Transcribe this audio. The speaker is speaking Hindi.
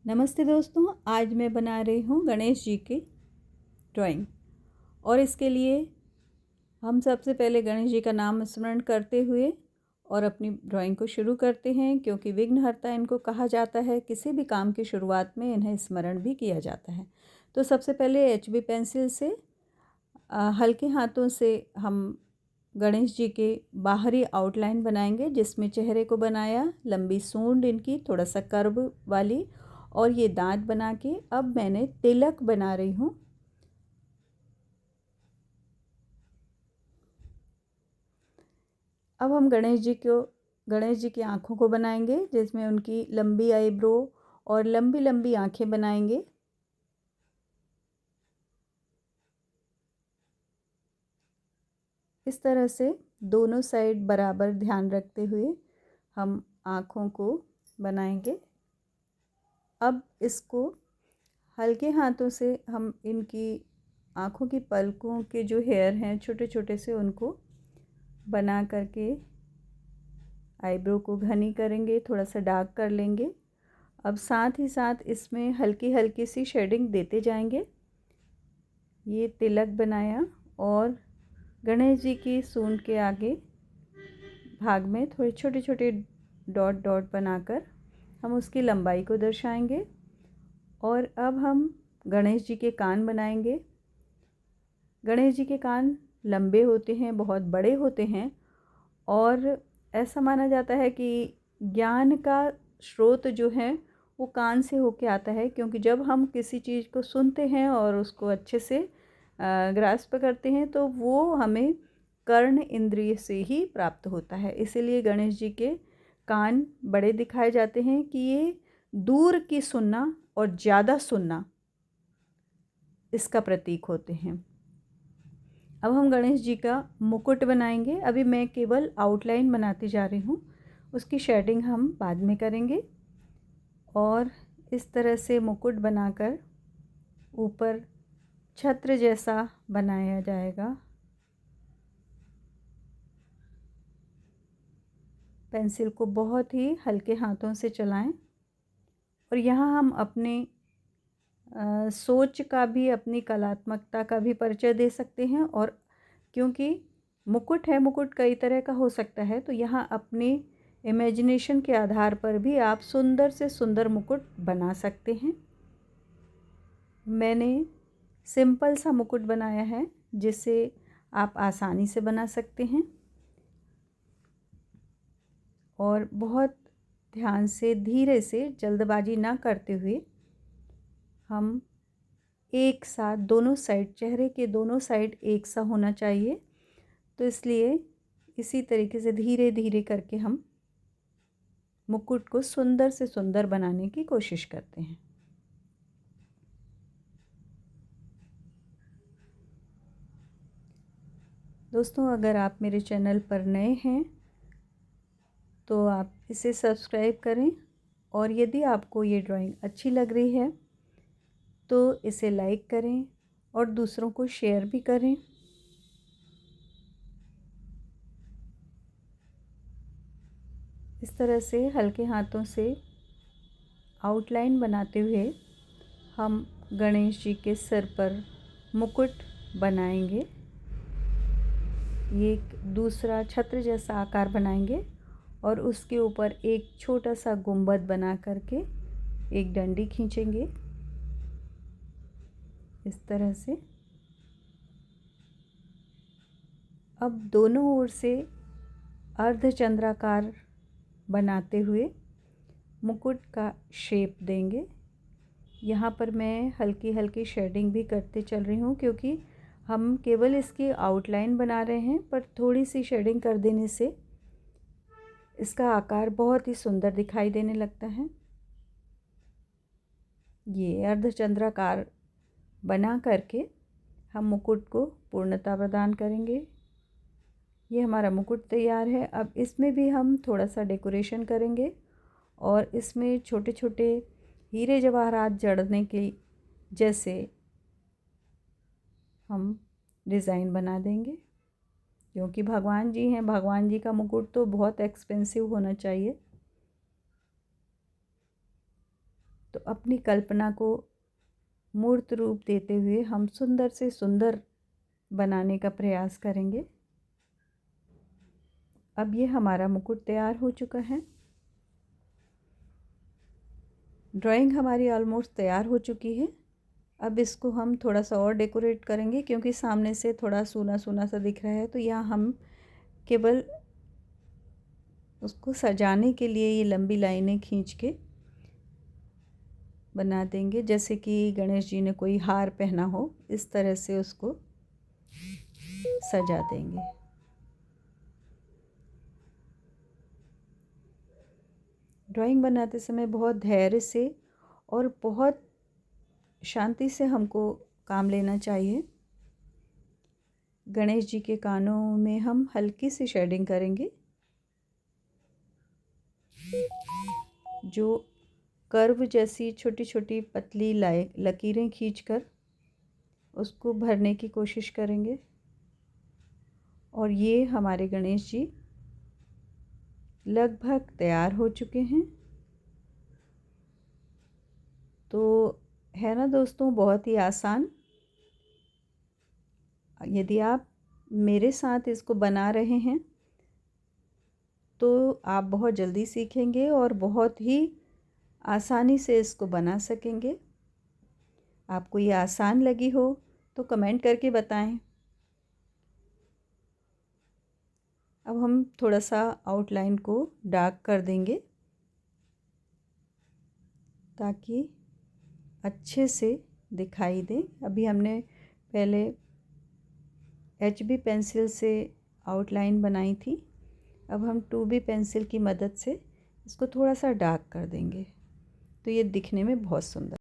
नमस्ते दोस्तों, आज मैं बना रही हूँ गणेश जी की ड्राइंग। और इसके लिए हम सबसे पहले गणेश जी का नाम स्मरण करते हुए और अपनी ड्राइंग को शुरू करते हैं, क्योंकि विघ्नहर्ता इनको कहा जाता है। किसी भी काम की शुरुआत में इन्हें स्मरण भी किया जाता है। तो सबसे पहले HB पेंसिल से हल्के हाथों से हम गणेश जी के बाहरी आउटलाइन बनाएंगे, जिसमें चेहरे को बनाया, लंबी सूंड इनकी थोड़ा सा कर्व वाली, और ये दांत बना के अब मैंने तिलक बना रही हूँ। अब हम गणेश जी की आँखों को बनाएंगे, जिसमें उनकी लंबी आईब्रो और लंबी लंबी आँखें बनाएंगे। इस तरह से दोनों साइड बराबर ध्यान रखते हुए हम आँखों को बनाएंगे। अब इसको हल्के हाथों से हम इनकी आँखों की पलकों के जो हेयर हैं छोटे छोटे से, उनको बना करके आईब्रो को घनी करेंगे, थोड़ा सा डार्क कर लेंगे। अब साथ ही साथ इसमें हल्की हल्की सी शेडिंग देते जाएंगे। ये तिलक बनाया और गणेश जी की सूंड के आगे भाग में थोड़े छोटे छोटे डॉट डॉट बनाकर हम उसकी लंबाई को दर्शाएंगे। और अब हम गणेश जी के कान बनाएंगे। गणेश जी के कान लंबे होते हैं, बहुत बड़े होते हैं, और ऐसा माना जाता है कि ज्ञान का स्रोत जो है वो कान से होके आता है, क्योंकि जब हम किसी चीज़ को सुनते हैं और उसको अच्छे से ग्रास्प करते हैं तो वो हमें कर्ण इंद्रिय से ही प्राप्त होता है। इसीलिए गणेश जी के कान बड़े दिखाए जाते हैं कि ये दूर की सुनना और ज़्यादा सुनना इसका प्रतीक होते हैं। अब हम गणेश जी का मुकुट बनाएंगे। अभी मैं केवल आउटलाइन बनाती जा रही हूँ, उसकी शेडिंग हम बाद में करेंगे। और इस तरह से मुकुट बनाकर ऊपर छत्र जैसा बनाया जाएगा। पेंसिल को बहुत ही हल्के हाथों से चलाएं। और यहाँ हम अपने सोच का भी, अपनी कलात्मकता का भी परिचय दे सकते हैं। और क्योंकि मुकुट है, मुकुट कई तरह का हो सकता है, तो यहाँ अपनी इमेजिनेशन के आधार पर भी आप सुंदर से सुंदर मुकुट बना सकते हैं। मैंने सिंपल सा मुकुट बनाया है, जिसे आप आसानी से बना सकते हैं। और बहुत ध्यान से, धीरे से, जल्दबाजी ना करते हुए हम एक साथ दोनों साइड, चेहरे के दोनों साइड एक सा होना चाहिए, तो इसलिए इसी तरीके से धीरे धीरे करके हम मुकुट को सुंदर से सुंदर बनाने की कोशिश करते हैं। दोस्तों, अगर आप मेरे चैनल पर नए हैं तो आप इसे सब्सक्राइब करें, और यदि आपको ये ड्राइंग अच्छी लग रही है तो इसे लाइक करें और दूसरों को शेयर भी करें। इस तरह से हल्के हाथों से आउटलाइन बनाते हुए हम गणेश जी के सिर पर मुकुट बनाएंगे। ये एक दूसरा छत्र जैसा आकार बनाएंगे और उसके ऊपर एक छोटा सा गुंबद बना करके एक डंडी खींचेंगे इस तरह से। अब दोनों ओर से अर्धचंद्राकार बनाते हुए मुकुट का शेप देंगे। यहाँ पर मैं हल्की हल्की शेडिंग भी करते चल रही हूँ, क्योंकि हम केवल इसकी आउटलाइन बना रहे हैं, पर थोड़ी सी शेडिंग कर देने से इसका आकार बहुत ही सुंदर दिखाई देने लगता है। ये अर्धचंद्राकार बना करके हम मुकुट को पूर्णता प्रदान करेंगे। ये हमारा मुकुट तैयार है। अब इसमें भी हम थोड़ा सा डेकोरेशन करेंगे और इसमें छोटे छोटे हीरे जवाहरात जड़ने के जैसे हम डिज़ाइन बना देंगे, क्योंकि भगवान जी हैं, भगवान जी का मुकुट तो बहुत एक्सपेंसिव होना चाहिए। तो अपनी कल्पना को मूर्त रूप देते हुए हम सुंदर से सुंदर बनाने का प्रयास करेंगे। अब ये हमारा मुकुट तैयार हो चुका है। ड्राइंग हमारी ऑलमोस्ट तैयार हो चुकी है। अब इसको हम थोड़ा सा और डेकोरेट करेंगे, क्योंकि सामने से थोड़ा सूना सूना सा दिख रहा है, तो यहाँ हम केवल उसको सजाने के लिए ये लंबी लाइनें खींच के बना देंगे, जैसे कि गणेश जी ने कोई हार पहना हो, इस तरह से उसको सजा देंगे। ड्राइंग बनाते समय बहुत धैर्य से और बहुत शांति से हमको काम लेना चाहिए। गणेश जी के कानों में हम हल्की सी शेडिंग करेंगे, जो कर्व जैसी छोटी छोटी पतली लकीरें खींचकर उसको भरने की कोशिश करेंगे। और ये हमारे गणेश जी लगभग तैयार हो चुके हैं। तो है ना दोस्तों, बहुत ही आसान। यदि आप मेरे साथ इसको बना रहे हैं तो आप बहुत जल्दी सीखेंगे और बहुत ही आसानी से इसको बना सकेंगे। आपको ये आसान लगी हो तो कमेंट करके बताएं। अब हम थोड़ा सा आउटलाइन को डार्क कर देंगे ताकि अच्छे से दिखाई दे। अभी हमने पहले HB पेंसिल से आउटलाइन बनाई थी, अब हम 2B पेंसिल की मदद से इसको थोड़ा सा डार्क कर देंगे, तो ये दिखने में बहुत सुंदर